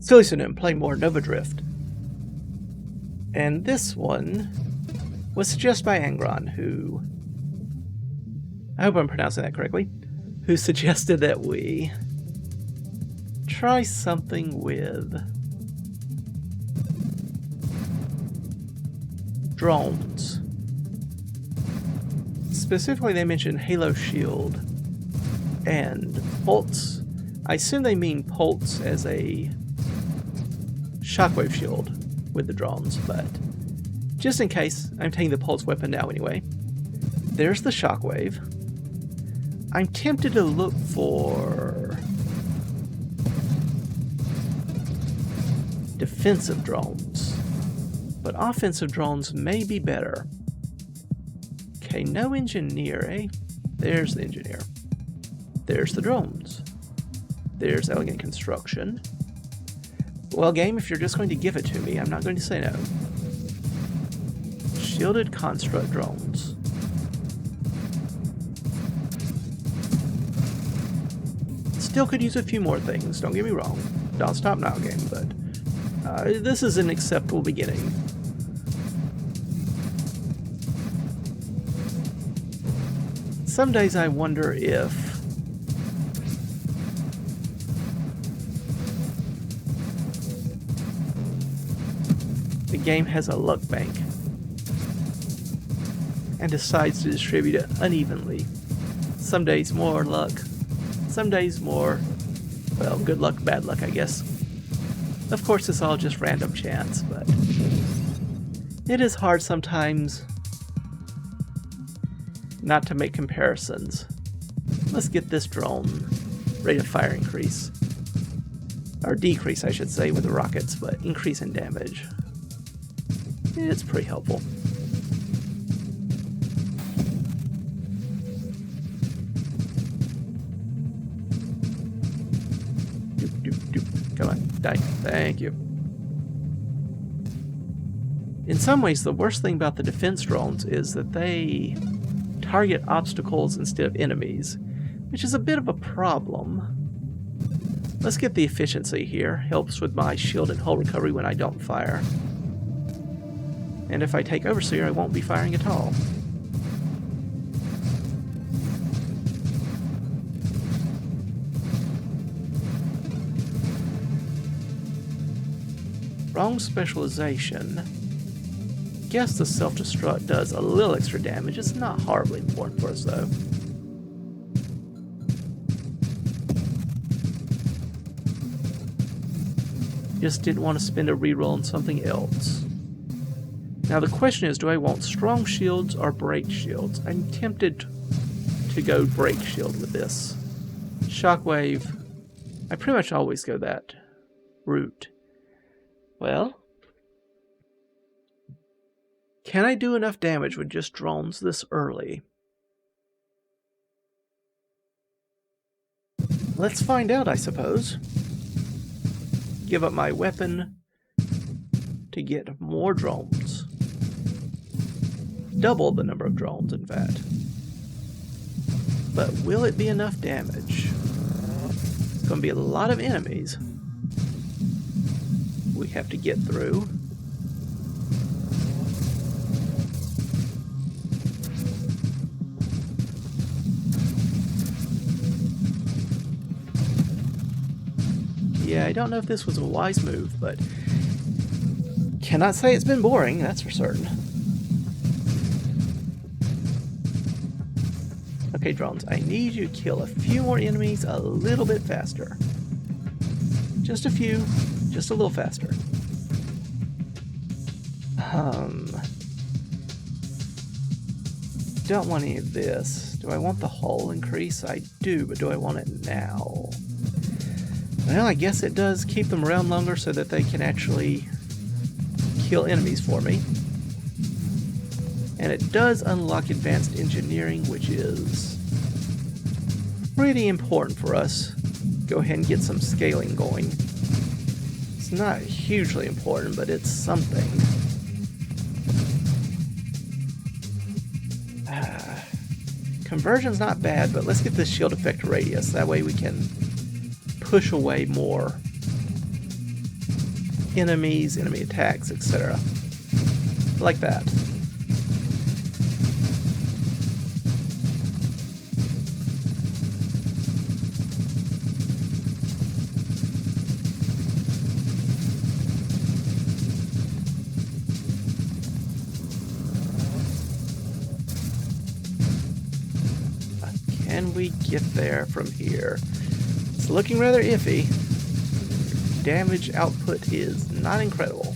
SillyPseudonym, play more Nova Drift. And this one was suggested by Angron, who, I hope I'm pronouncing that correctly, who suggested that we try something with drones. Specifically, they mentioned Halo Shield and Pulse. I assume they mean Pulse as a Shockwave shield with the drones, but just in case, I'm taking the Pulse weapon now anyway. There's the Shockwave. I'm tempted to look for defensive drones, but offensive drones may be better. Okay, no engineer, eh? There's the engineer. There's the drones. There's elegant construction. Well, game, if you're just going to give it to me, I'm not going to say no. Shielded construct drones. Still could use a few more things, don't get me wrong. Don't stop now, game, but this is an acceptable beginning. Some days I wonder if the game has a luck bank and decides to distribute it unevenly. Some days more luck, some days more, well, good luck, bad luck, I guess. Of course, it's all just random chance, but it is hard sometimes not to make comparisons. Let's get this drone rate of fire increase. Or decrease, I should say, with the rockets, but increase in damage. It's pretty helpful. Doop, doop, doop. Come on, die. Thank you. In some ways, the worst thing about the defense drones is that they target obstacles instead of enemies, which is a bit of a problem. Let's get the efficiency here. Helps with my shield and hull recovery when I don't fire. And if I take Overseer, I won't be firing at all. Wrong specialization. Guess the self-destruct does a little extra damage. It's not horribly important for us, though. Just didn't want to spend a reroll on something else. Now the question is, do I want strong shields or break shields? I'm tempted to go break shield with this. Shockwave, I pretty much always go that route. Well, can I do enough damage with just drones this early? Let's find out, I suppose. Give up my weapon to get more drones. Double the number of drones, in fact. But will it be enough damage? It's going to be a lot of enemies we have to get through. Yeah, I don't know if this was a wise move, but cannot say it's been boring, that's for certain. Okay, drones, I need you to kill a few more enemies a little bit faster. Just a few, just a little faster. Don't want any of this. Do I want the hull increase? I do, but do I want it now? Well, I guess it does keep them around longer so that they can actually kill enemies for me. And it does unlock advanced engineering, which is pretty important for us. Go ahead and get some scaling going. It's not hugely important, but it's something. Conversion's not bad, but let's get this shield effect radius. That way we can push away more enemies, enemy attacks, etc. Like that. Can we get there from here? It's looking rather iffy. Damage output is not incredible.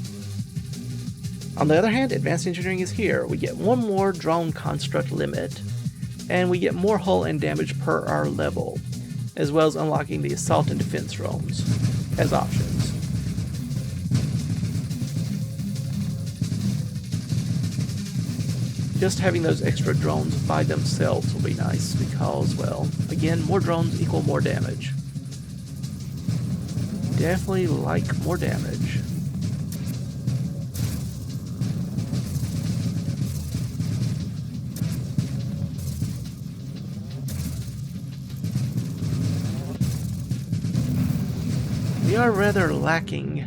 On the other hand, advanced engineering is here. We get one more drone construct limit, and we get more hull and damage per our level, as well as unlocking the assault and defense drones as options. Just having those extra drones by themselves will be nice because, well, again, more drones equal more damage. Definitely like more damage. We are rather lacking.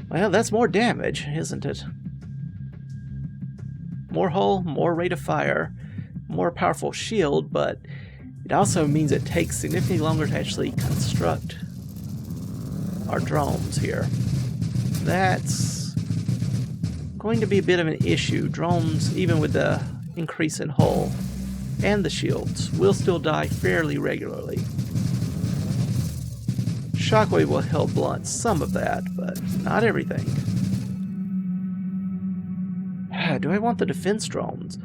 Well, that's more damage, isn't it? More hull, more rate of fire, more powerful shield, but it also means it takes significantly longer to actually construct our drones here. That's going to be a bit of an issue. Drones, even with the increase in hull and the shields, will still die fairly regularly. Shockwave will help blunt some of that, but not everything. Do I want the defense drones?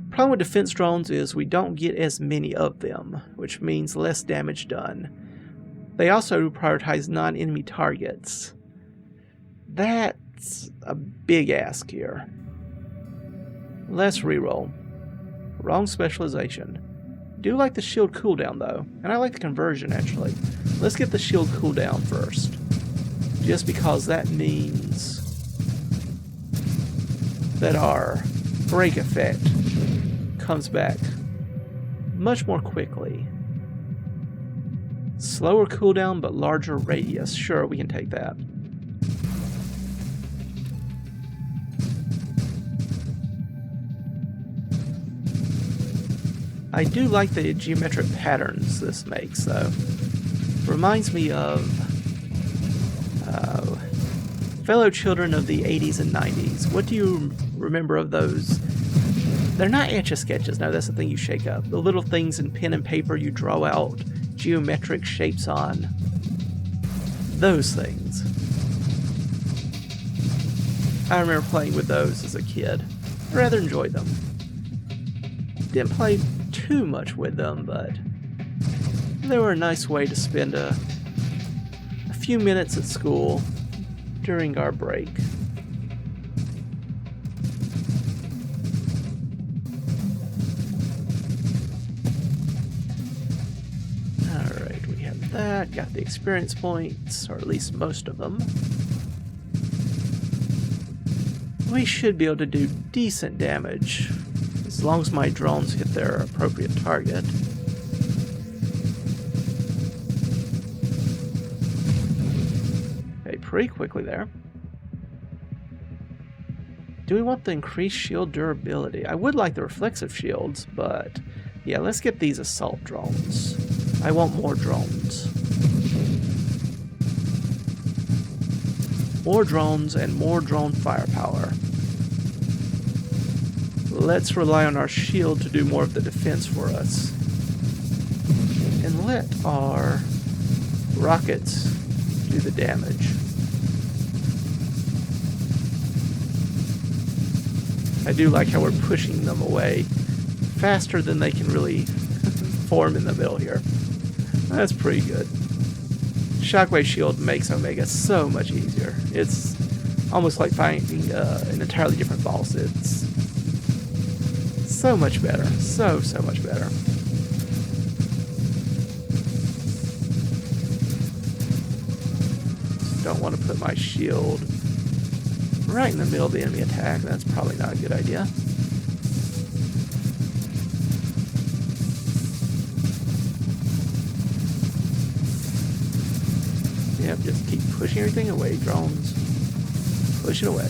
Problem with defense drones is we don't get as many of them, which means less damage done. They also prioritize non-enemy targets. That's a big ask here. Let's reroll. Wrong specialization. Do like the shield cooldown though, and I like the conversion actually. Let's get the shield cooldown first, just because that means that our break effect comes back much more quickly. Slower cooldown but larger radius. Sure, we can take that. I do like the geometric patterns this makes though. Reminds me of fellow children of the 80s and 90s. What do you remember of those? They're not Etch-a-Sketches. No, that's the thing you shake up. The little things in pen and paper you draw out geometric shapes on. Those things. I remember playing with those as a kid. I rather enjoyed them. Didn't play too much with them, but they were a nice way to spend a few minutes at school during our break. Alright, we have that. Got the experience points, or at least most of them. We should be able to do decent damage, as long as my drones hit their appropriate target. Pretty quickly there. Do we want the increased shield durability? I would like the reflexive shields, but yeah, let's get these assault drones. I want more drones. More drones and more drone firepower. Let's rely on our shield to do more of the defense for us. And let our rockets do the damage. I do like how we're pushing them away faster than they can really form in the middle here. That's pretty good. Shockwave shield makes Omega so much easier. It's almost like finding an entirely different boss. It's so much better. So much better. Don't want to put my shield right in the middle of the enemy attack. That's probably not a good idea. Yep, just keep pushing everything away, drones. Push it away.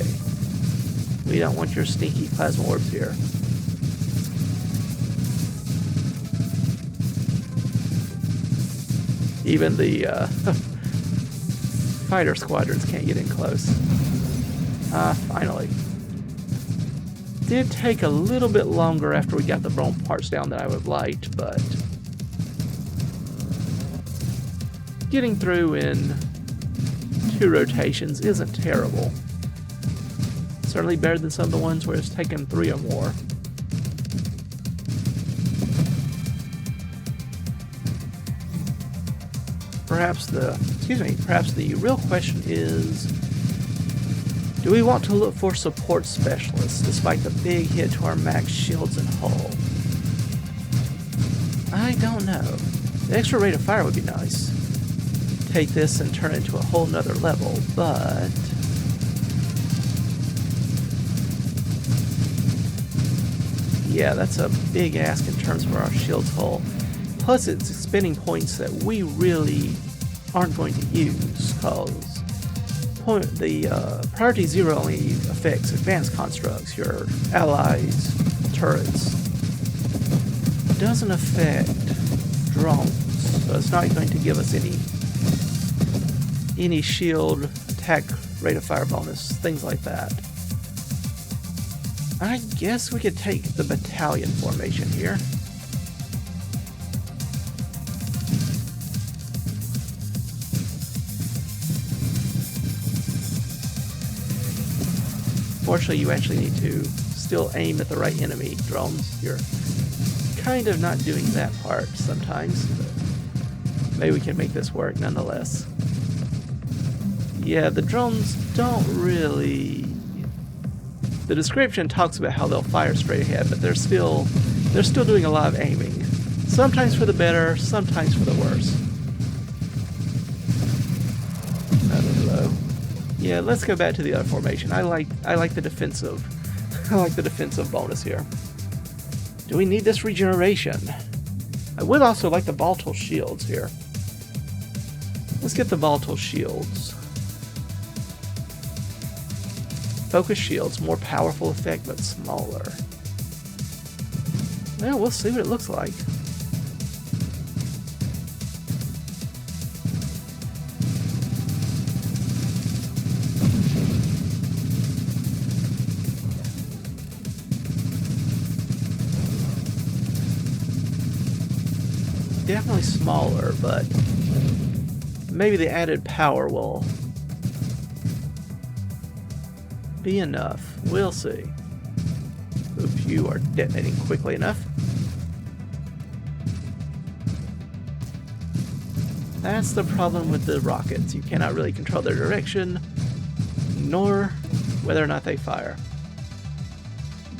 We don't want your stinky plasma orbs here. Even the fighter squadrons can't get in close. Finally. Did take a little bit longer after we got the drone parts down than I would have liked, but getting through in 2 rotations isn't terrible. Certainly better than some of the ones where it's taken 3 or more. Perhaps the real question is, do we want to look for support specialists despite the big hit to our max shields and hull? I don't know. The extra rate of fire would be nice. Take this and turn it into a whole nother level, but yeah, that's a big ask in terms of our shield's hull. Plus, it's spinning points that we really aren't going to use, because the priority 0 only affects advanced constructs, your allies, turrets. It doesn't affect drones, so it's not going to give us any shield, attack, rate of fire bonus, things like that. I guess we could take the battalion formation here. Fortunately, you actually need to still aim at the right enemy drones. You're kind of not doing that part sometimes, but maybe we can make this work nonetheless. Yeah, the drones don't really... The description talks about how they'll fire straight ahead, but they're still doing a lot of aiming. Sometimes for the better, sometimes for the worse. Hello. Yeah, let's go back to the other formation. I like the defensive. I like the defensive bonus here. Do we need this regeneration? I would also like the volatile shields here. Let's get the volatile shields. Focus shields, more powerful effect, but smaller. Well, we'll see what it looks like. Definitely smaller, but maybe the added power will be enough. We'll see. If you are detonating quickly enough. That's the problem with the rockets. You cannot really control their direction, nor whether or not they fire.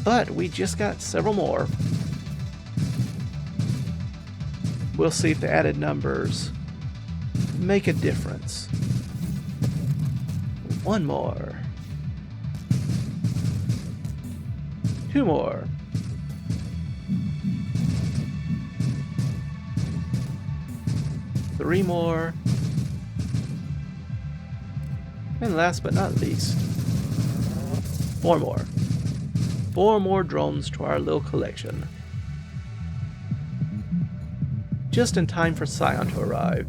But we just got several more. We'll see if the added numbers make a difference. One more. 2 more. Three more. And last but not least, 4 more. 4 more drones to our little collection. Just in time for Scion to arrive.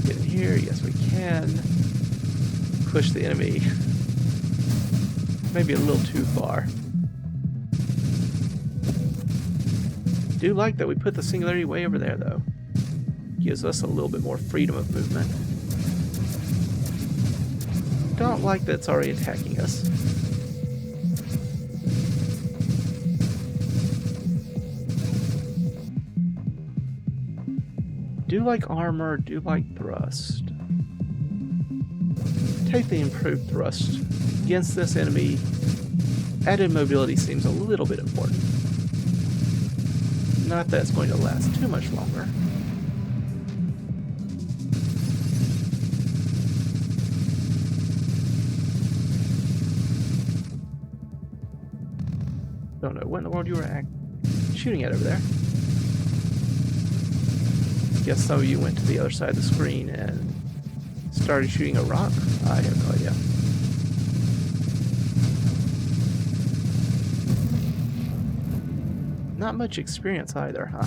Get in here, yes we can. Push the enemy maybe a little too far. I do like that we put the singularity way over there, though. Gives us a little bit more freedom of movement. Don't like that it's already attacking us. Do like armor, do like thrust. Take the improved thrust. Against this enemy, added mobility seems a little bit important. Not that it's going to last too much longer. don't know what in the world you were shooting at over there. Guess some of you went to the other side of the screen and started shooting a rock? I have no idea. Not much experience either, huh?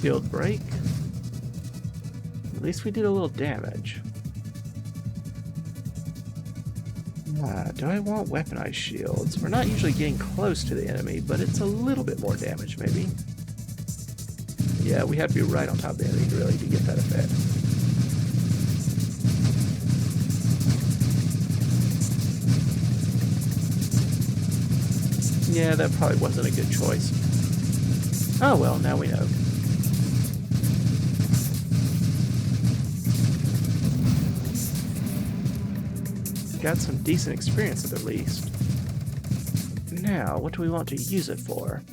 Shield break. At least we did a little damage. Do I want weaponized shields? We're not usually getting close to the enemy, but it's a little bit more damage, maybe. Yeah, we have to be right on top of the enemy, really, to get that effect. Yeah, that probably wasn't a good choice. Oh well, now we know. Got some decent experience at the least. Now, what do we want to use it for?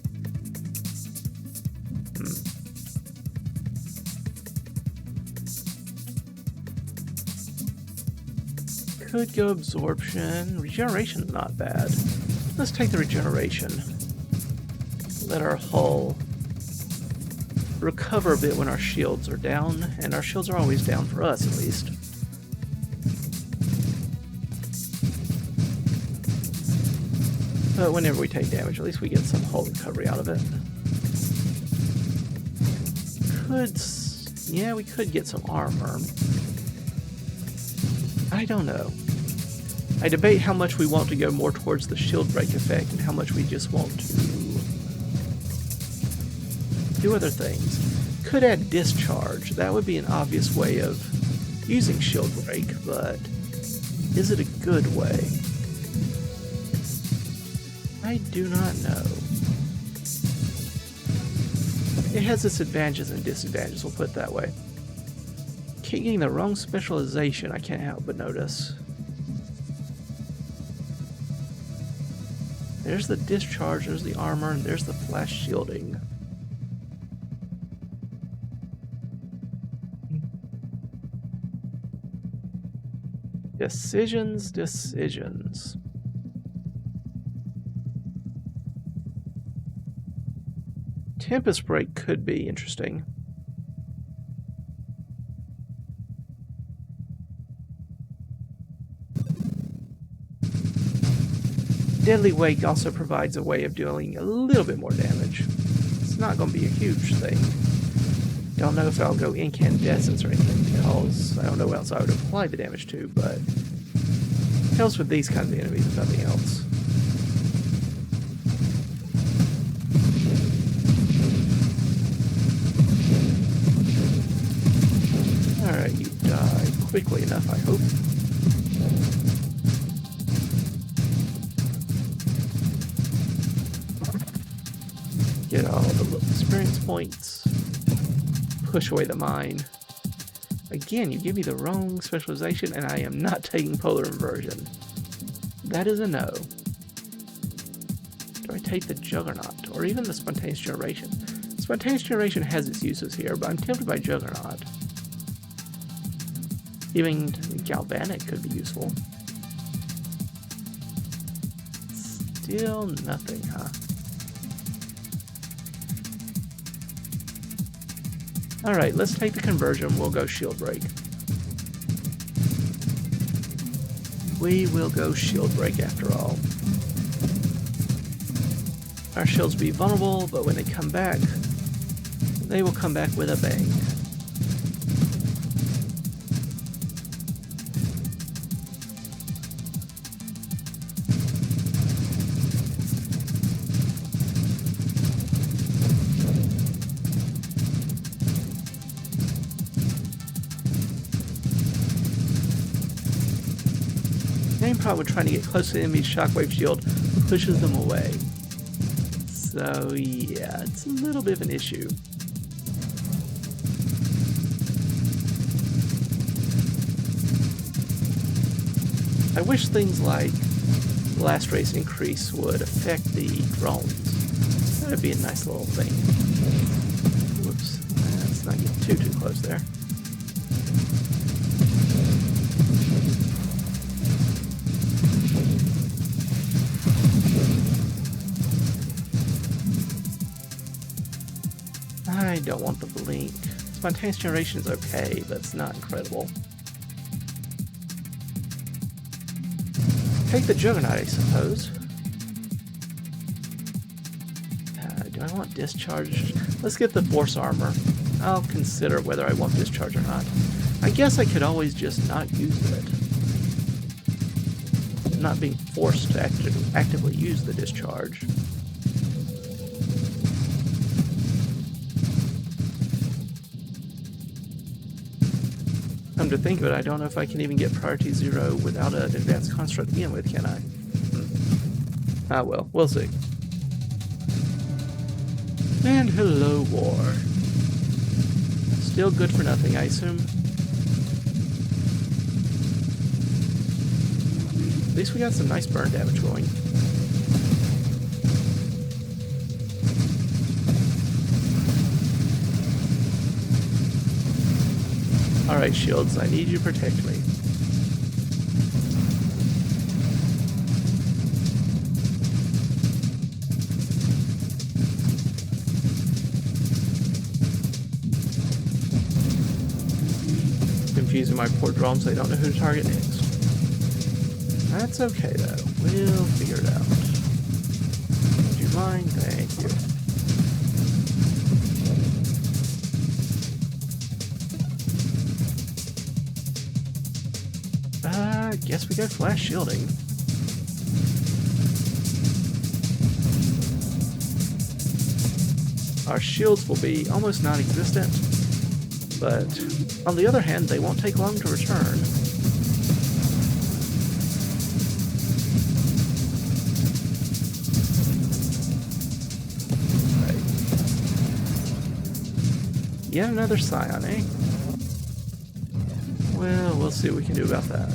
Could go absorption. Regeneration's not bad. Let's take the regeneration. Let our hull recover a bit when our shields are down, and our shields are always down for us at least. But whenever we take damage, at least we get some hull recovery out of it. Yeah, we could get some armor. I don't know. I debate how much we want to go more towards the shield break effect and how much we just want to do other things. Could add discharge. That would be an obvious way of using shield break, but is it a good way? I do not know. It has its advantages and disadvantages, we'll put it that way. Keep getting the wrong specialization, I can't help but notice. There's the discharge, there's the armor, and there's the flash shielding. Decisions. Tempest break could be interesting. Deadly Wake also provides a way of dealing a little bit more damage. It's not going to be a huge thing. Don't know if I'll go incandescence or anything, because I don't know what else I would apply the damage to, but it helps with these kinds of enemies if nothing else. Alright, you die quickly enough, I hope. Get all the little experience points. Push away the mine. Again, you give me the wrong specialization and I am not taking polar inversion. That is a no. Do I take the Juggernaut or even the spontaneous generation? Spontaneous generation has its uses here, but I'm tempted by Juggernaut. Even Galvanic could be useful. Still nothing, huh? Alright, let's take the conversion. We'll go shield break. We will go shield break after all. Our shields will be vulnerable, but when they come back, they will come back with a bang. Main problem with trying to get close to the enemy's Shockwave shield pushes them away. So yeah, it's a little bit of an issue. I wish things like blast race increase would affect the drones. That would be a nice little thing. Whoops, let's not get too close there. I don't want the blink. Spontaneous generation is okay, but it's not incredible. Take the Juggernaut, I suppose. Do I want discharge? Let's get the force armor. I'll consider whether I want discharge or not. I guess I could always just not use it. I'm not being forced to actively use the discharge. Come to think of it, I don't know if I can even get priority 0 without an advanced construct to begin with, can I? Ah well, we'll see. And hello, war. Still good for nothing, I assume. At least we got some nice burn damage going. Alright, shields, I need you to protect me. Confusing my poor drones, so they don't know who to target next. That's okay, though. We'll figure it out. Would you mind? Thank you. Guess we go flash shielding. Our shields will be almost non-existent, but on the other hand, they won't take long to return. Right. Yet another Scion, eh? Well, we'll see what we can do about that.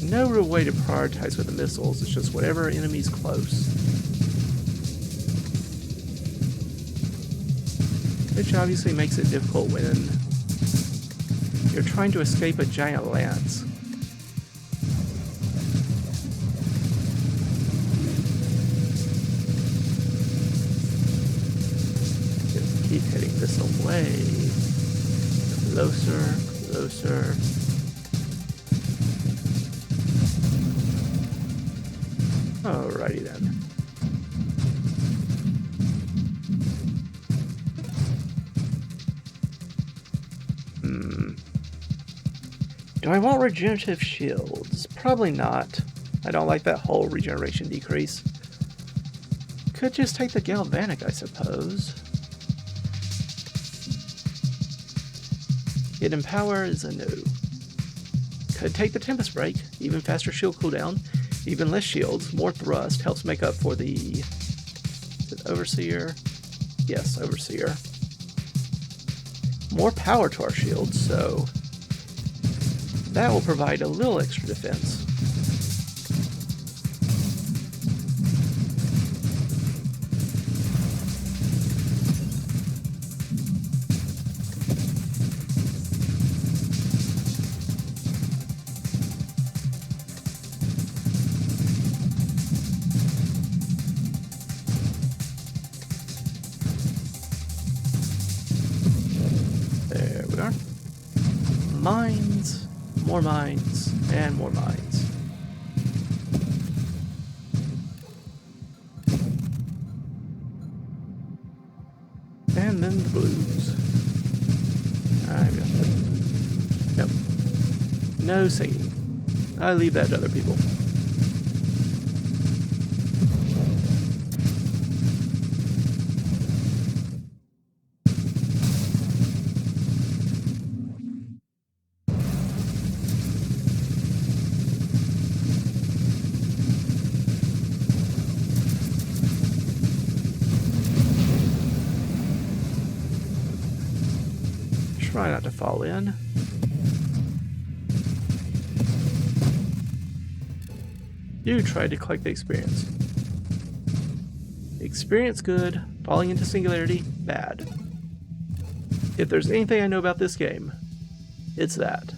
No real way to prioritize with the missiles, it's just whatever enemy's close. Which obviously makes it difficult when you're trying to escape a giant lance. Just keep hitting this away. Closer, closer. Alrighty then. Do I want regenerative shields? Probably not. I don't like that whole regeneration decrease. Could just take the galvanic, I suppose. Hidden power is a no. Could take the Tempest Break, even faster shield cooldown. Even less shields, more thrust, helps make up for the... Is it Overseer? Yes, Overseer. More power to our shields, so... that will provide a little extra defense. There we are. Mines, more mines, and more mines. And then the blues. I've got them. Nope. No singing. I leave that to other people. Try not to fall in. You tried to collect the experience. Experience good, falling into singularity bad. If there's anything I know about this game, it's that.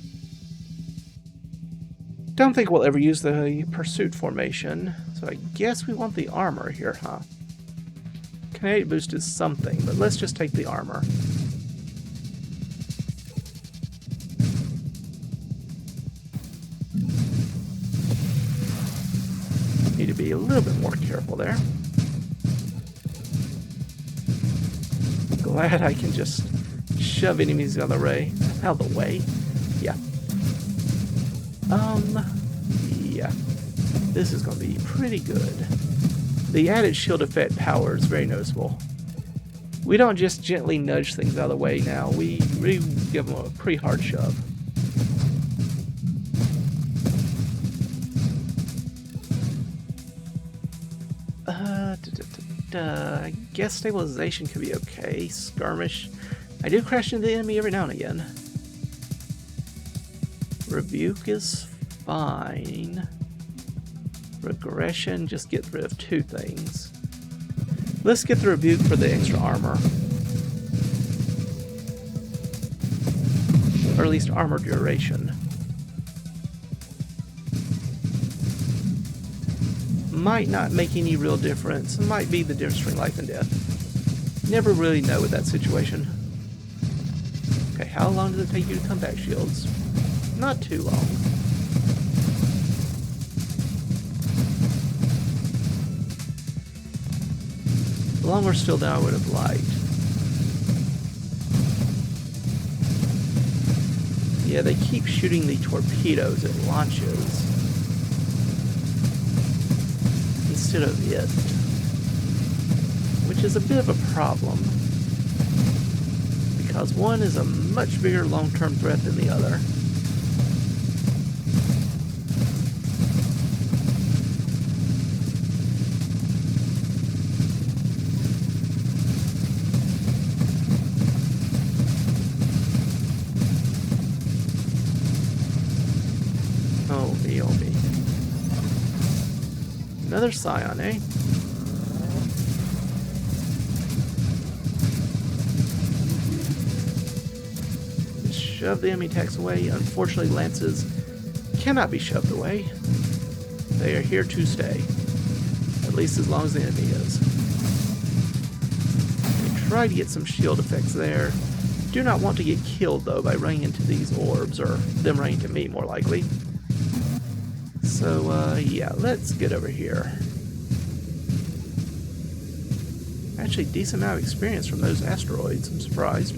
Don't think we'll ever use the pursuit formation, so I guess we want the armor here, huh? Kinetic boost is something, but let's just take the armor. Need to be a little bit more careful there. Glad I can just shove enemies out of the way. Yeah. Yeah. This is going to be pretty good. The added shield effect power is very noticeable. We don't just gently nudge things out of the way now. We give them a pretty hard shove. I guess stabilization could be okay. Skirmish. I do crash into the enemy every now and again. Rebuke is fine. Regression, just get rid of 2 things. Let's get the rebuke for the extra armor. Or at least armor duration. Might not make any real difference. It might be the difference between life and death. Never really know with that situation. Okay, how long does it take you to come back, shields? Not too long. Longer still than I would have liked. Yeah, they keep shooting the torpedoes it launches instead of it, which is a bit of a problem because one is a much bigger long-term threat than the other. Oh me, oh me. Another Scion, eh? Shove the enemy attacks away. Unfortunately, lances cannot be shoved away. They are here to stay. At least as long as the enemy is. We try to get some shield effects there. Do not want to get killed, though, by running into these orbs, or them running into me, more likely. So, yeah, let's get over here. Actually, decent amount of experience from those asteroids. I'm surprised.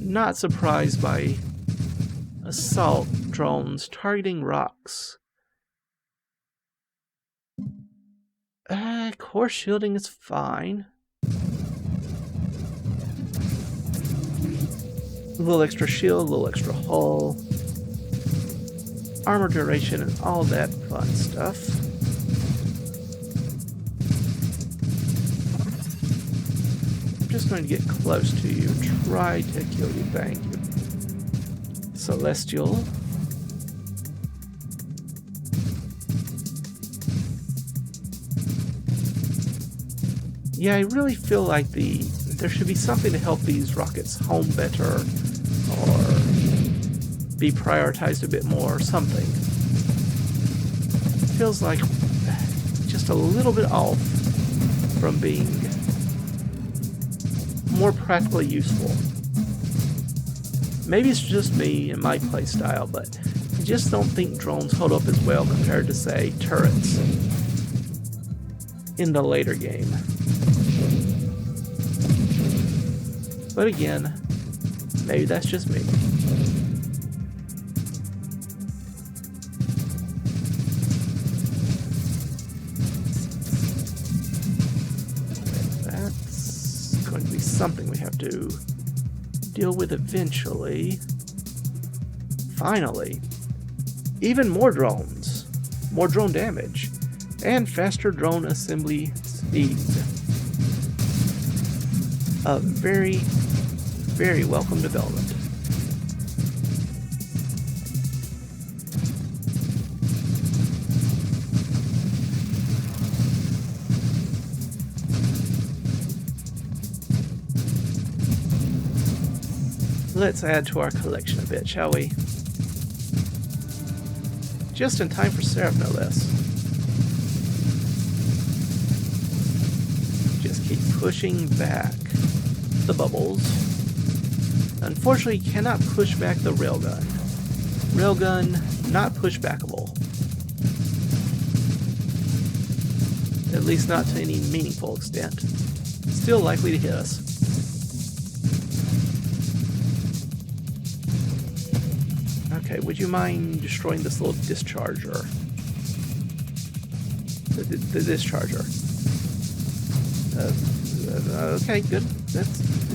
Not surprised by assault drones targeting rocks. Core shielding is fine. A little extra shield, a little extra hull. Armor duration and all that fun stuff. I'm just going to get close to you and try to kill you. Thank you. Celestial. Yeah, I really feel like there should be something to help these rockets home better, or be prioritized a bit more, or something. Feels like just a little bit off from being more practically useful. Maybe it's just me and my playstyle, but I just don't think drones hold up as well compared to, say, turrets in the later game. But again, maybe that's just me. That's going to be something we have to deal with eventually. Finally, even more drones, more drone damage, and faster drone assembly speed. A very, very welcome development. Let's add to our collection a bit, shall we? Just in time for syrup, no less. Just keep pushing back the bubbles. Unfortunately, you cannot push back the railgun. Railgun, not pushbackable. At least not to any meaningful extent. Still likely to hit us. Okay, would you mind destroying this little discharger? The discharger. Okay, good.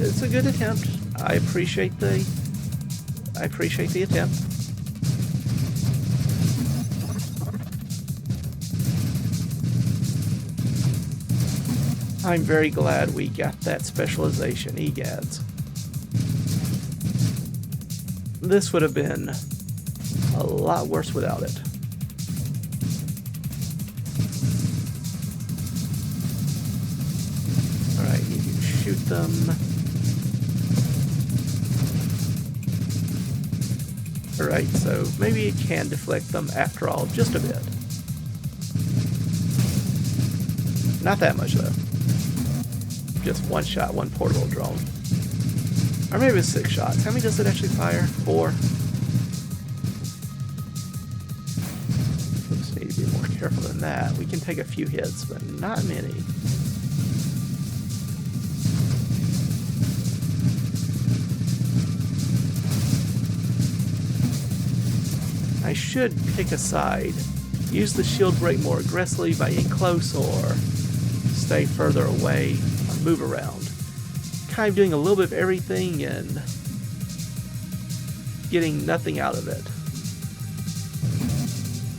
It's a good attempt. I appreciate the attempt. I'm very glad we got that specialization, egads. This would have been a lot worse without it. Alright, you can shoot them. Alright, so maybe it can deflect them after all, just a bit. Not that much though. Just one shot, one portable drone. Or maybe it's 6 shots. How many does it actually fire? 4. Just need to be more careful than that. We can take a few hits, but not many. I should pick a side. Use the shield break more aggressively by getting close or stay further away or move around. Kind of doing a little bit of everything and getting nothing out of it.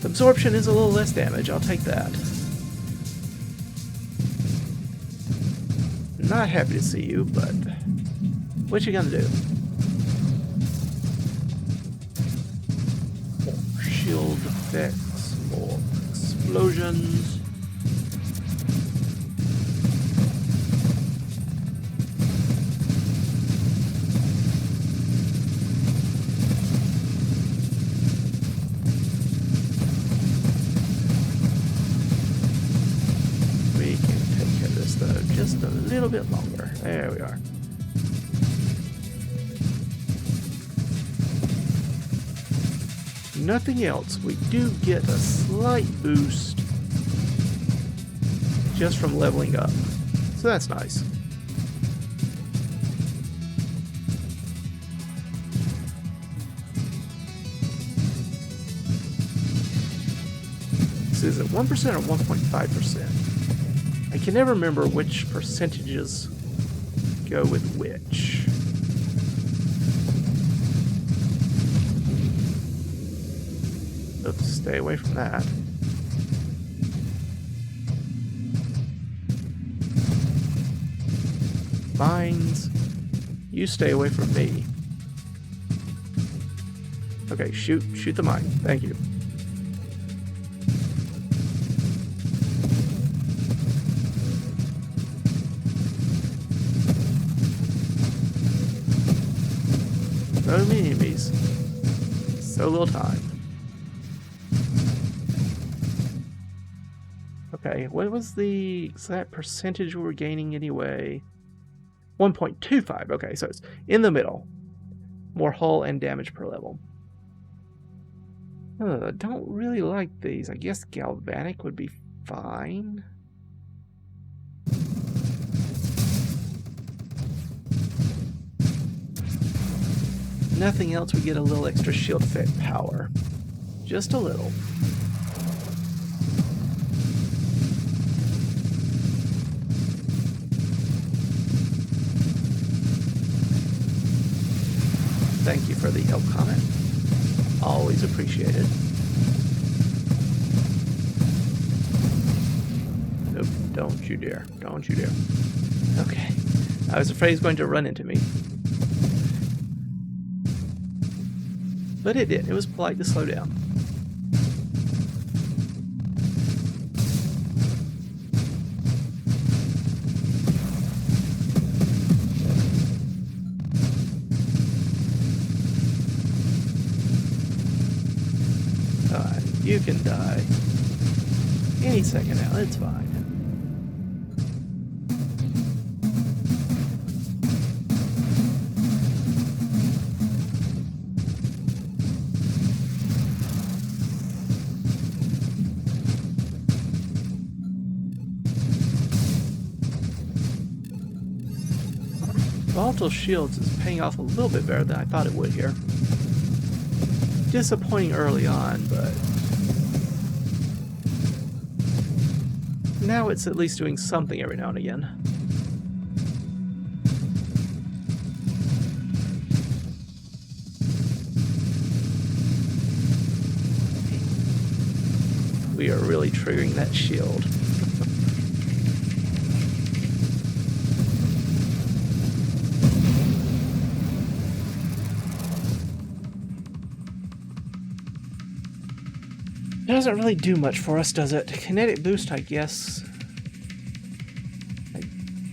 Absorption is a little less damage, I'll take that. Not happy to see you, but what you gonna do? More shield effects, more explosions. Just a little bit longer. There we are. Nothing else. We do get a slight boost just from leveling up. So that's nice. So is it 1% or 1.5%? I can never remember which percentages go with which. Let's stay away from that. Mines, you stay away from me. Okay, shoot the mine. Thank you. So many enemies. So little time. Okay, what was the exact percentage we were gaining anyway? 1.25. Okay, so it's in the middle. More hull and damage per level. I don't really like these. I guess galvanic would be fine. Nothing else, we get a little extra shield effect power. Just a little. Thank you for the help comment. Always appreciated. Nope, don't you dare. Don't you dare. Okay. I was afraid he was going to run into me. But it did. It was polite to slow down. You can die any second now, it's fine. Volatile Shields is paying off a little bit better than I thought it would here. Disappointing early on, but now it's at least doing something every now and again. We are really triggering that shield. It doesn't really do much for us, does it? Kinetic boost, I guess. I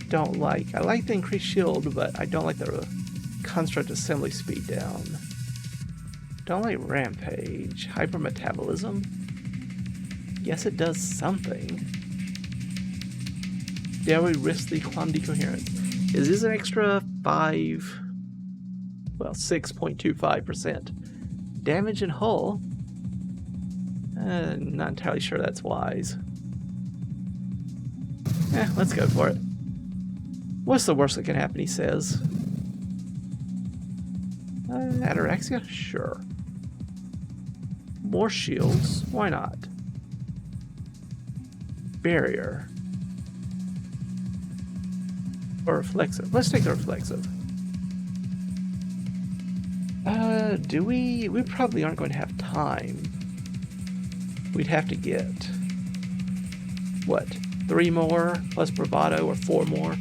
don't like. I like the increased shield, but I don't like the construct assembly speed down. Don't like rampage. Hypermetabolism. Guess it does something. Dare we risk the quantum decoherence? Is this an extra 6.25% damage in hull? Not entirely sure that's wise. Let's go for it. What's the worst that can happen, he says. Ataraxia? Sure. More shields? Why not? Barrier. Or reflexive. Let's take the reflexive. Do we? We probably aren't going to have time. We'd have to get, what, 3 more plus bravado, or 4 more?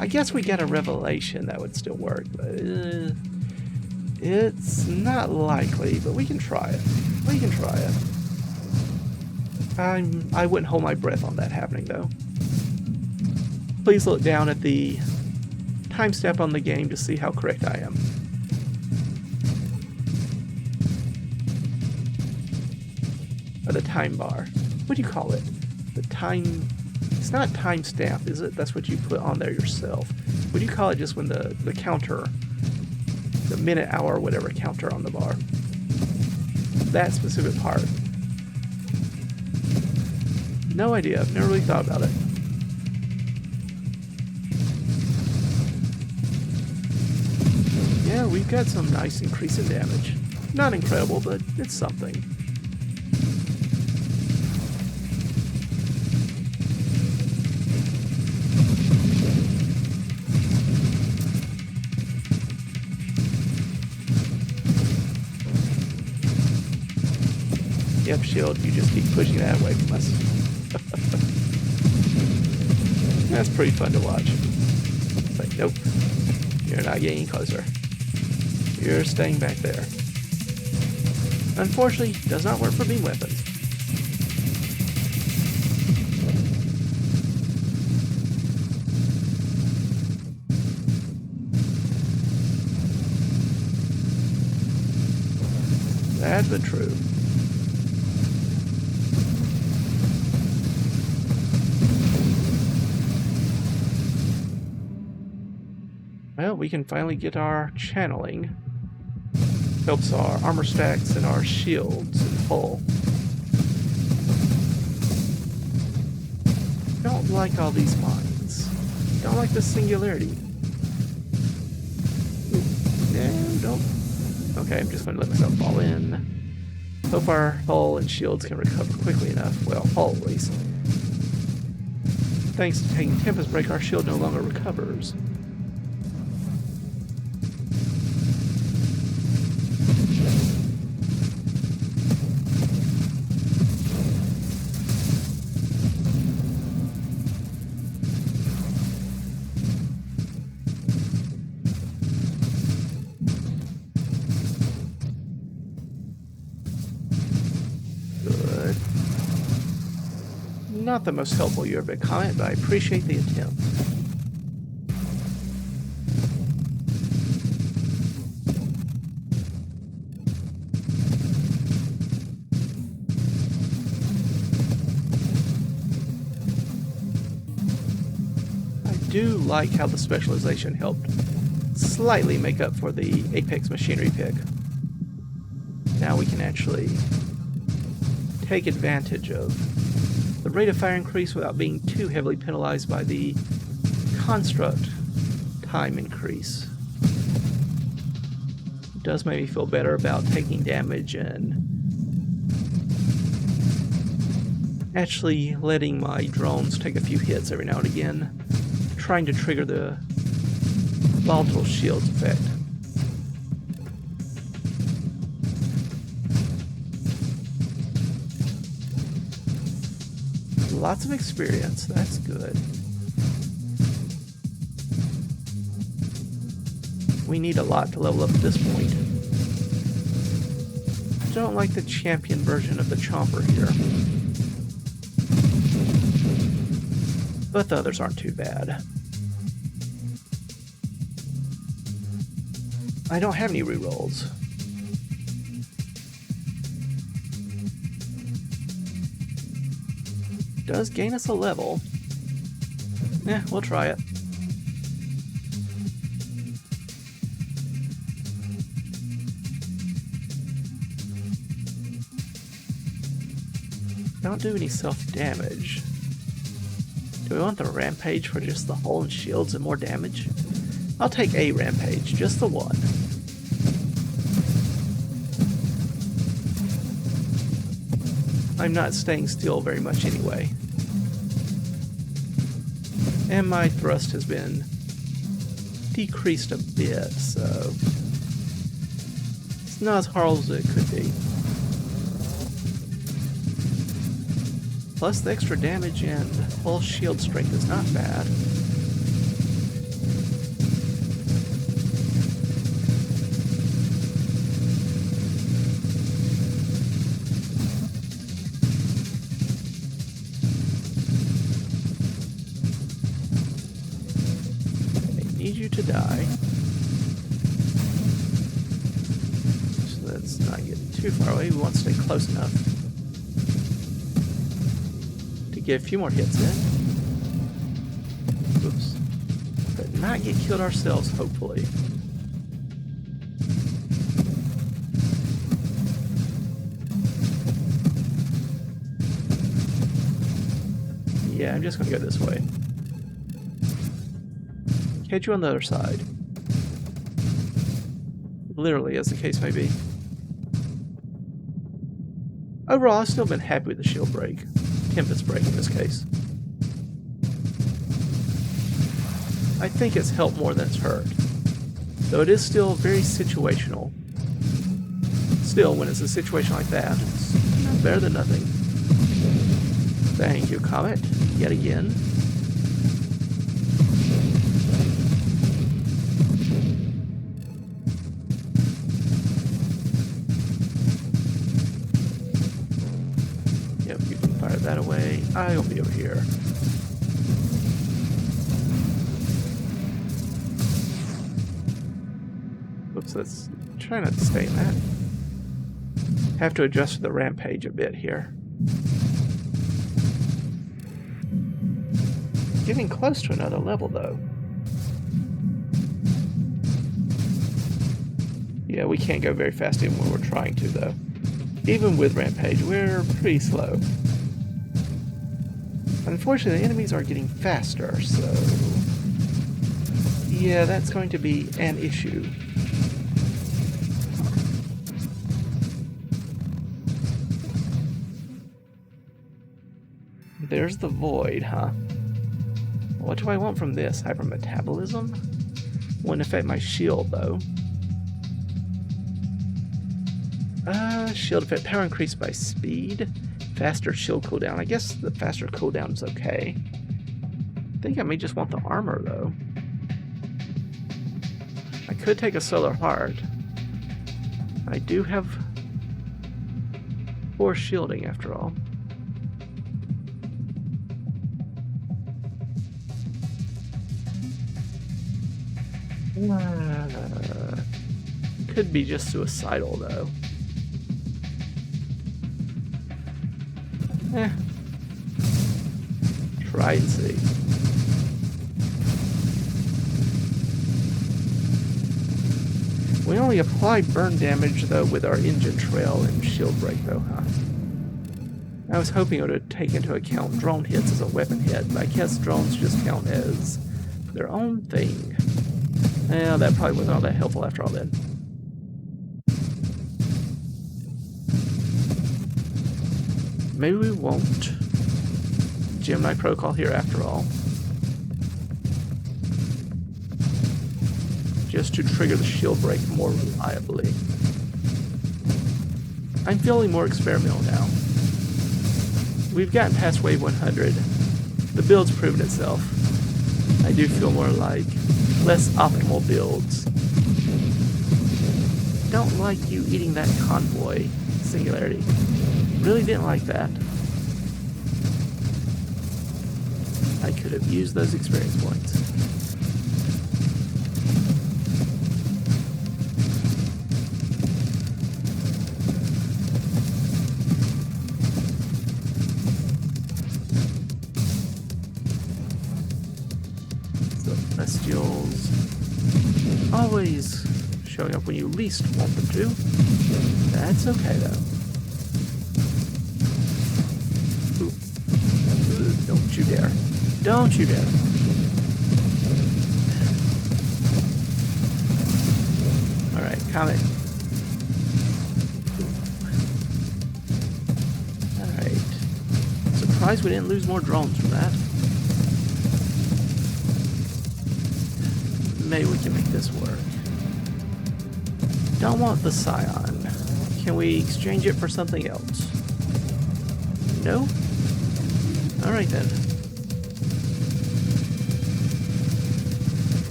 I guess we get a revelation that would still work, but it's not likely, but we can try it. We can try it. I wouldn't hold my breath on that happening, though. Please look down at the time step on the game to see how correct I am. Or the time bar. What do you call it? The time... It's not time stamp, is it? That's what you put on there yourself. What do you call it just when the counter, the minute, hour, whatever counter on the bar? That specific part. No idea. I've never really thought about it. Yeah, we've got some nice increase in damage. Not incredible, but it's something. Yep, shield, you just keep pushing that away from us. That's pretty fun to watch. It's like, nope, you're not getting closer. You're staying back there. Unfortunately, does not work for beam weapons. That's been true. Well, we can finally get our channeling. Helps our armor stacks and our shields and hull. Don't like all these mines. Don't like the singularity. No, don't. Okay, I'm just going to let myself fall in. Hope our hull and shields can recover quickly enough. Well, hull at least. Thanks to taking Tempest Break, our shield no longer recovers. Not the most helpful year-bit comment, but I appreciate the attempt. I do like how the specialization helped slightly make up for the Apex machinery pick. Now we can actually take advantage of the rate of fire increase without being too heavily penalized by the construct time increase. It does make me feel better about taking damage and actually letting my drones take a few hits every now and again, trying to trigger the volatile shields effect. Lots of experience, that's good. We need a lot to level up at this point. Don't like the champion version of the Chomper here. But the others aren't too bad. I don't have any rerolls. Does gain us a level. We'll try it. Don't do any self-damage. Do we want the rampage for just the hull and shields and more damage? I'll take a rampage, just the one. I'm not staying still very much anyway. And my thrust has been decreased a bit, so it's not as hard as it could be. Plus the extra damage and hull shield strength is not bad. To die. So let's not get too far away. We want to stay close enough to get a few more hits in. Oops. But not get killed ourselves, hopefully. Yeah, I'm just going to go this way. Catch you on the other side. Literally, as the case may be. Overall, I've still been happy with the shield break. Tempest break in this case. I think it's helped more than it's hurt. Though it is still very situational. Still, when it's a situation like that, it's not better than nothing. Thank you, Comet, yet again. That away. I'll be over here. Oops, let's try not to stay in that. Have to adjust the rampage a bit here. Getting close to another level though. Yeah, we can't go very fast even when we're trying to though. Even with rampage, we're pretty slow. Unfortunately, the enemies are getting faster, so yeah, that's going to be an issue. There's the void, huh? What do I want from this? Hypermetabolism? Wouldn't affect my shield, though. Shield effect, power increased by speed. Faster shield cooldown. I guess the faster cooldown is okay. I think I may just want the armor, though. I could take a solar heart. I do have 4 shielding, after all. Could be just suicidal, though. Try and see. We only apply burn damage, though, with our engine trail and shield break, though, huh? I was hoping it would take into account drone hits as a weapon hit, but I guess drones just count as their own thing. Yeah, that probably wasn't all that helpful after all then. Maybe we won't. Gemini Protocol here after all. Just to trigger the shield break more reliably. I'm feeling more experimental now. We've gotten past wave 100. The build's proven itself. I do feel more like less optimal builds. Don't like you eating that convoy, Singularity. Really didn't like that. I could have used those experience points. Celestials always showing up when you least want them to. That's okay though. Ooh. Don't you dare. Don't you dare. Alright, Comet. Alright. Surprised we didn't lose more drones from that. Maybe we can make this work. Don't want the Scion. Can we exchange it for something else? No? Alright then.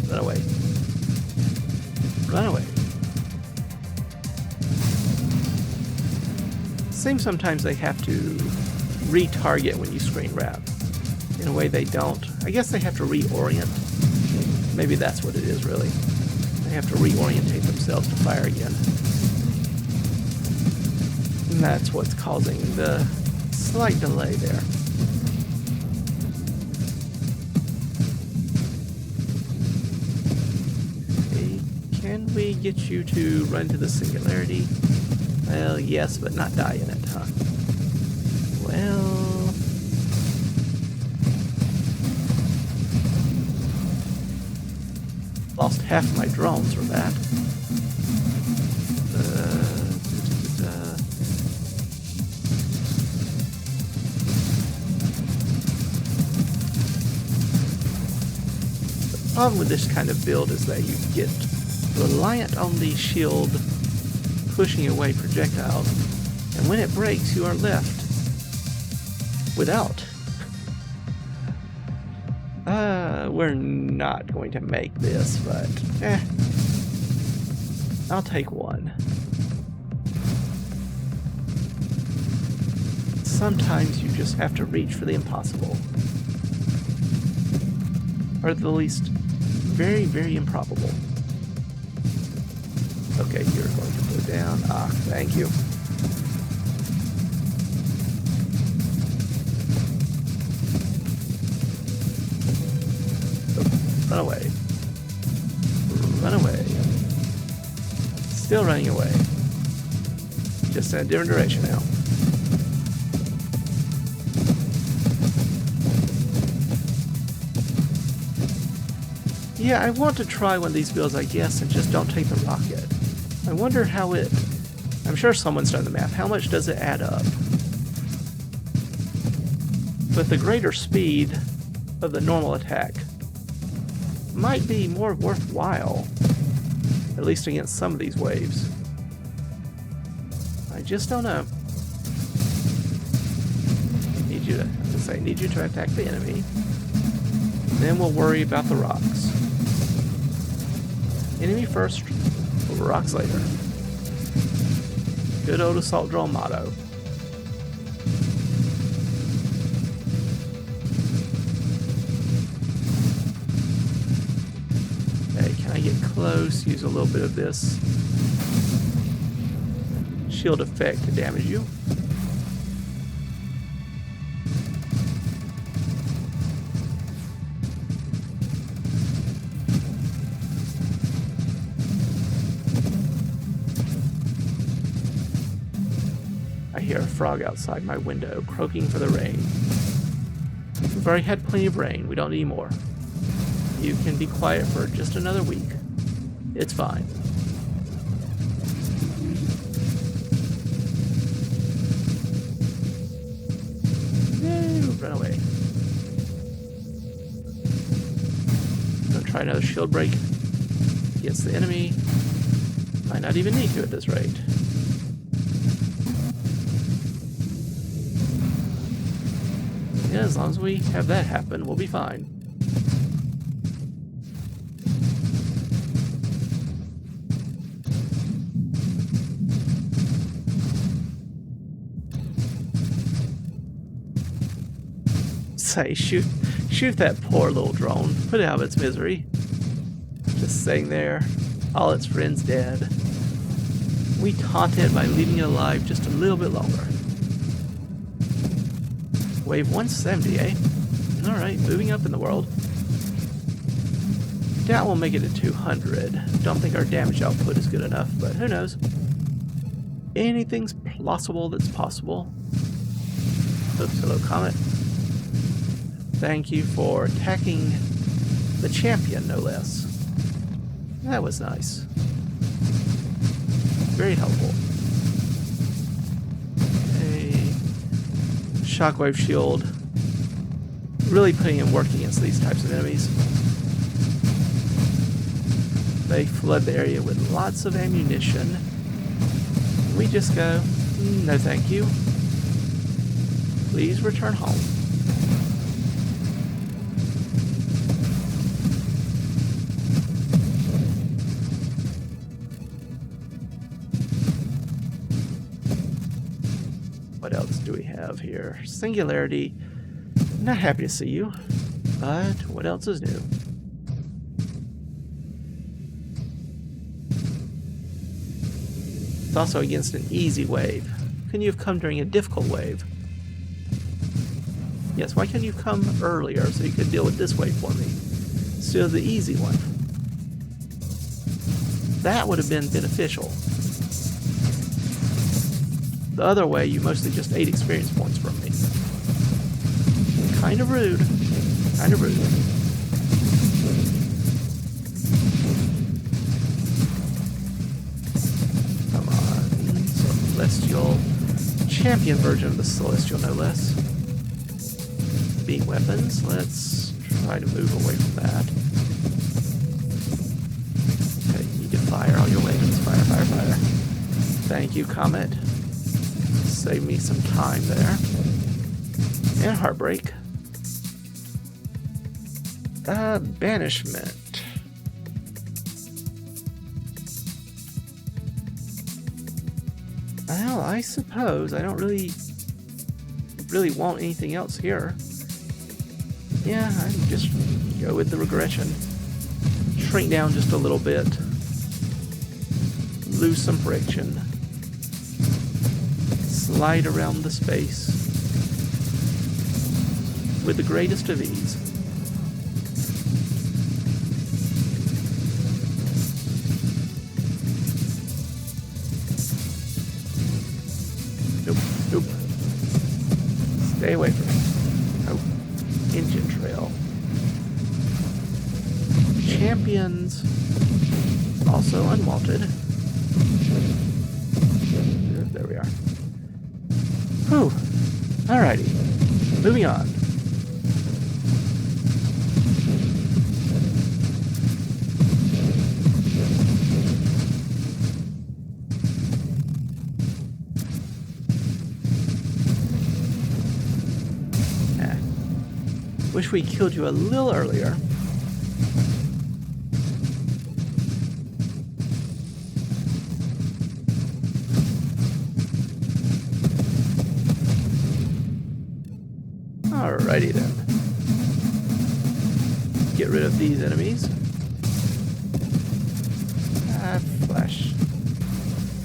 Run away. Run away. Seems sometimes they have to retarget when you screen wrap. In a way they don't. I guess they have to reorient. Maybe that's what it is, really. They have to reorientate themselves to fire again. And that's what's causing the slight delay there. Okay, can we get you to run to the Singularity? Well, yes, but not die in it, huh? Well... Lost half of my drones from that. The problem with this kind of build is that you get reliant on the shield pushing away projectiles, and when it breaks, you are left without. We're not going to make this, but I'll take one. Sometimes you just have to reach for the impossible. Or at the least, very, very improbable. Okay, you're going to go down. Ah, thank you. Run away. Run away. Still running away. Just in a different direction now. Yeah, I want to try one of these builds, I guess, and just don't take the rocket. I wonder how it... I'm sure someone's done the math. How much does it add up? But the greater speed of the normal attack might be more worthwhile, at least against some of these waves. I just don't know. Need you to attack the enemy. Then we'll worry about the rocks. Enemy first, rocks later. Good old assault drone motto. close, use a little bit of this shield effect to damage you. I hear a frog outside my window, croaking for the rain. We've already had plenty of rain. We don't need more. You can be quiet for just another week. It's fine. No, run away. Gonna try another shield break against the enemy. Might not even need to at this rate. Yeah, as long as we have that happen, we'll be fine. Say, shoot that poor little drone. Put it out of its misery. Just sitting there, all its friends dead. We taunt it by leaving it alive just a little bit longer. Wave 170, eh? Alright, moving up in the world. Doubt we'll make it to 200. Don't think our damage output is good enough, but who knows? Anything's plausible that's possible. Oops, hello, Comet. Thank you for attacking the champion, no less. That was nice. Very helpful. Shockwave shield, really putting in work against these types of enemies. They flood the area with lots of ammunition. We just go, no thank you. Please return home. What else do we have here? Singularity. Not happy to see you, but what else is new? It's also against an easy wave. Couldn't you have come during a difficult wave? Yes, why couldn't you come earlier so you could deal with this wave for me instead of the easy one? That would have been beneficial. The other way, you mostly just ate experience points from me. Kind of rude. Kind of rude. Come on. Celestial. Champion version of the Celestial, no less. Beam weapons. Let's try to move away from that. Okay, you need to fire all your weapons. Fire, fire, fire. Thank you, Comet. Save me some time there. And heartbreak. Banishment. Well, I suppose I don't really want anything else here. Yeah, I just go with the regression. Shrink down just a little bit. Lose some friction. Slide around the space with the greatest of ease. Nope, nope. Stay away from me. Oh, engine trail. Champions, also unwanted. There we are. Whew. Alrighty. Moving on. Wish we killed you a little earlier. Alrighty then. Get rid of these enemies. Flash.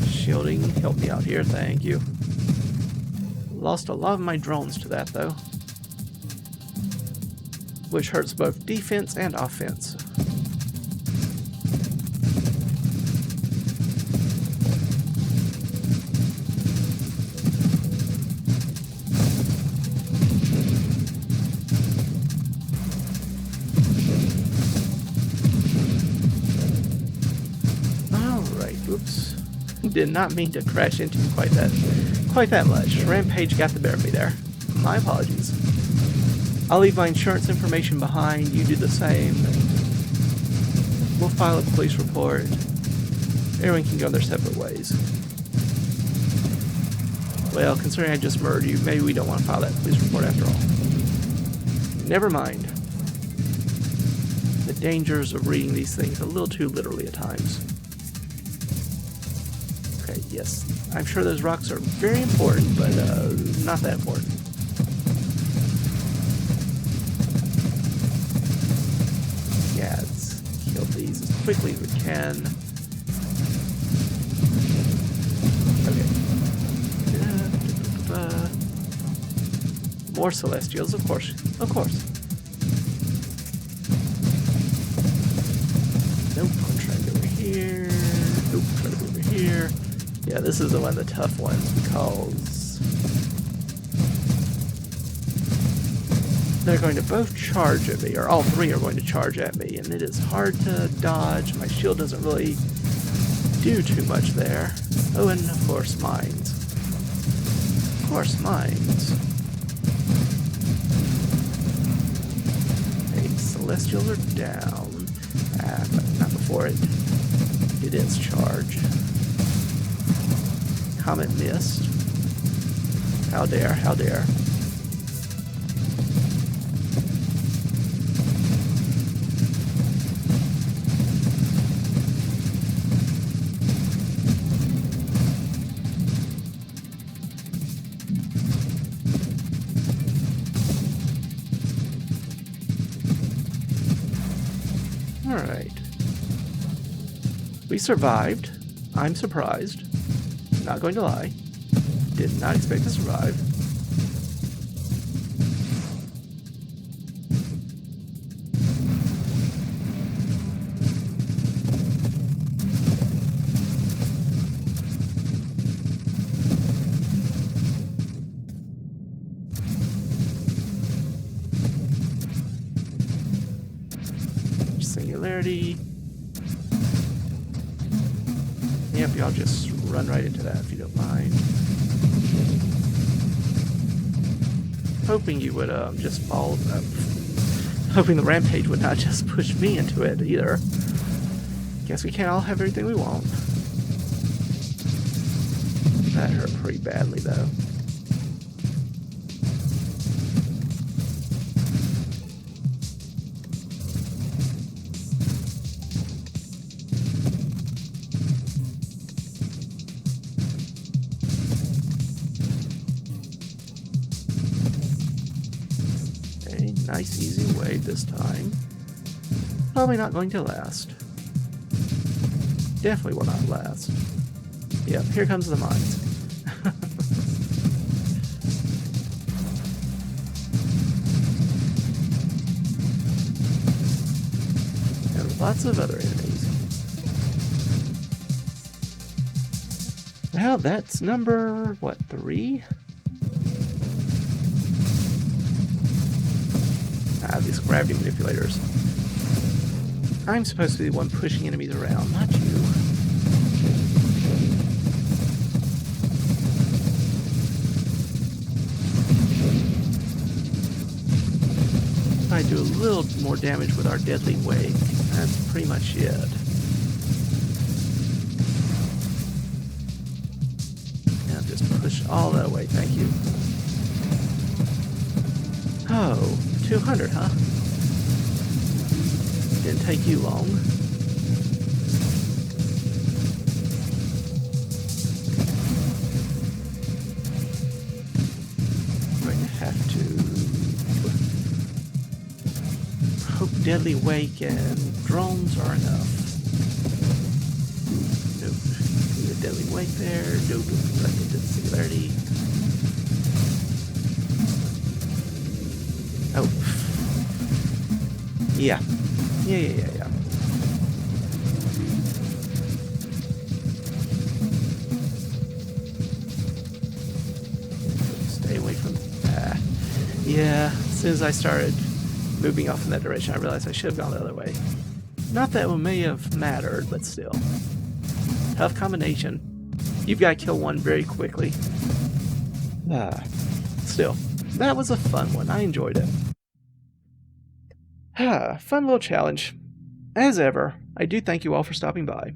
Shielding, help me out here, thank you. Lost a lot of my drones to that, though. Which hurts both defense and offense. Oops. Did not mean to crash into you quite that much. Rampage got the better of me there. My apologies. I'll leave my insurance information behind. You do the same. We'll file a police report. Everyone can go their separate ways. Well, considering I just murdered you, maybe we don't want to file that police report after all. Never mind. The dangers of reading these things a little too literally at times. Okay, yes. I'm sure those rocks are very important, but not that important. Yeah, let's kill these as quickly as we can. Okay. More Celestials, of course. Of course. Nope, I'm trying to go over here. Nope, trying to go over here. Yeah, this is one of the tough ones because they're going to both charge at me, or all three are going to charge at me, and it is hard to dodge. My shield doesn't really do too much there. Oh, and of course, mines. Of course, mines. Hey, Celestials are down. But not before it did its charge. Comet missed. How dare, how dare. Alright. We survived. I'm surprised. Not going to lie. Did not expect to survive. Singularity. Yep, y'all just run right into that if you don't mind. Hoping you would just fall. Hoping the rampage would not just push me into it either. Guess we can't all have everything we want. That hurt pretty badly though. Nice, easy wave this time. Probably not going to last. Definitely will not last. Yep, here comes the mines. And lots of other enemies. Well, that's number, what, 3? These gravity manipulators. I'm supposed to be the one pushing enemies around, not you. I do a little more damage with our deadly wake. That's pretty much it. Now just push all that away, thank you. Oh. 200, huh? Didn't take you long. I'm going to have to hope Deadly Wake and drones are enough. deadly weight there. Nope, I get to the singularity. Oh. Yeah. Yeah. Stay away from that. Yeah, as soon as I started moving off in that direction, I realized I should have gone the other way. Not that it may have mattered, but still. Tough combination. You've got to kill one very quickly. Still, that was a fun one. I enjoyed it. Fun little challenge. As ever, I do thank you all for stopping by.